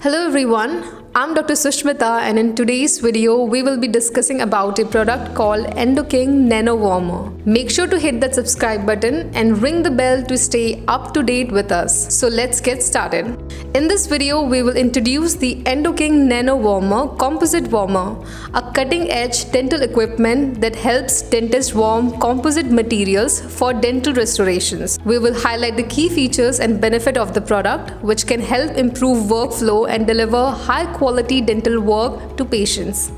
Hello everyone, I'm Dr. Sushmita and in today's video we will be discussing about a product called Endoking Nanowarmer. Make sure to hit that subscribe button and ring the bell to stay up to date with us. So let's get started. In this video we will introduce the Endoking Nanowarmer Composite Warmer, a cutting-edge dental equipment that helps dentists warm composite materials for dental restorations. We will highlight the key features and benefit of the product, which can help improve workflow and deliver high-quality dental work to patients.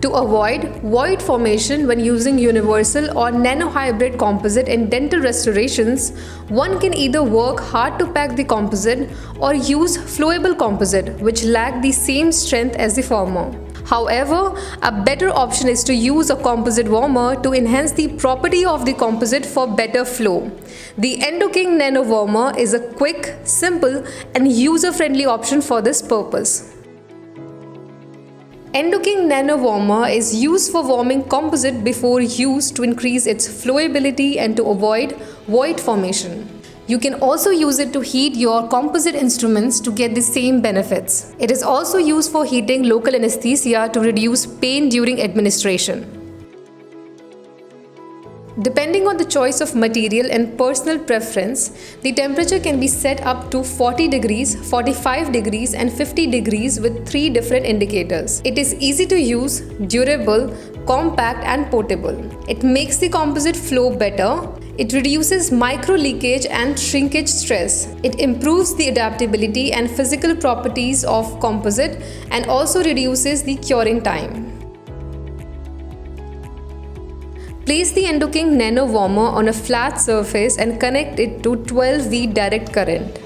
To avoid void formation when using universal or nanohybrid composite in dental restorations, one can either work hard to pack the composite or use flowable composite, which lack the same strength as the former. However, a better option is to use a composite warmer to enhance the property of the composite for better flow. The Endoking Nanowarmer is a quick, simple and user-friendly option for this purpose. Endoking Nanowarmer is used for warming composite before use to increase its flowability and to avoid void formation. You can also use it to heat your composite instruments to get the same benefits. It is also used for heating local anesthesia to reduce pain during administration. Depending on the choice of material and personal preference, the temperature can be set up to 40 degrees, 45 degrees and 50 degrees with 3 different indicators. It is easy to use, durable, compact and portable. It makes the composite flow better. It reduces micro leakage and shrinkage stress. It improves the adaptability and physical properties of composite and also reduces the curing time. Place the Endoking Nanowarmer on a flat surface and connect it to 12V direct current.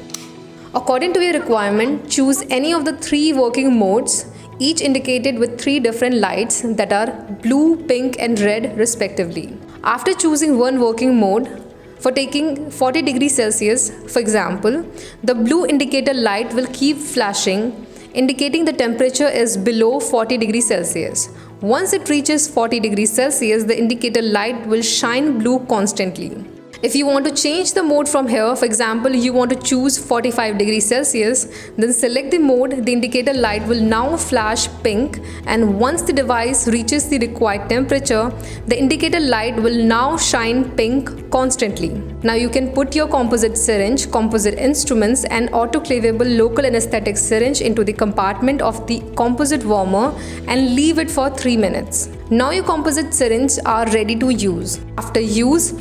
According to your requirement, choose any of the 3 working modes, each indicated with 3 different lights that are blue, pink and red respectively. After choosing one working mode, for taking 40 degrees Celsius, for example, the blue indicator light will keep flashing, indicating the temperature is below 40 degrees Celsius. Once it reaches 40 degrees Celsius, the indicator light will shine blue constantly. If you want to change the mode from here, for example, you want to choose 45 degrees Celsius, then select the mode, the indicator light will now flash pink, and once the device reaches the required temperature, the indicator light will now shine pink constantly. Now you can put your composite syringe, composite instruments and autoclavable local anesthetic syringe into the compartment of the composite warmer and leave it for 3 minutes. Now your composite syringes are ready to use. After use,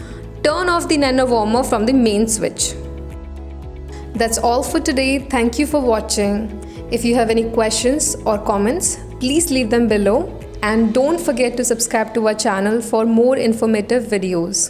turn off the nanowarmer from the main switch. That's all for today. Thank you for watching. If you have any questions or comments, please leave them below and don't forget to subscribe to our channel for more informative videos.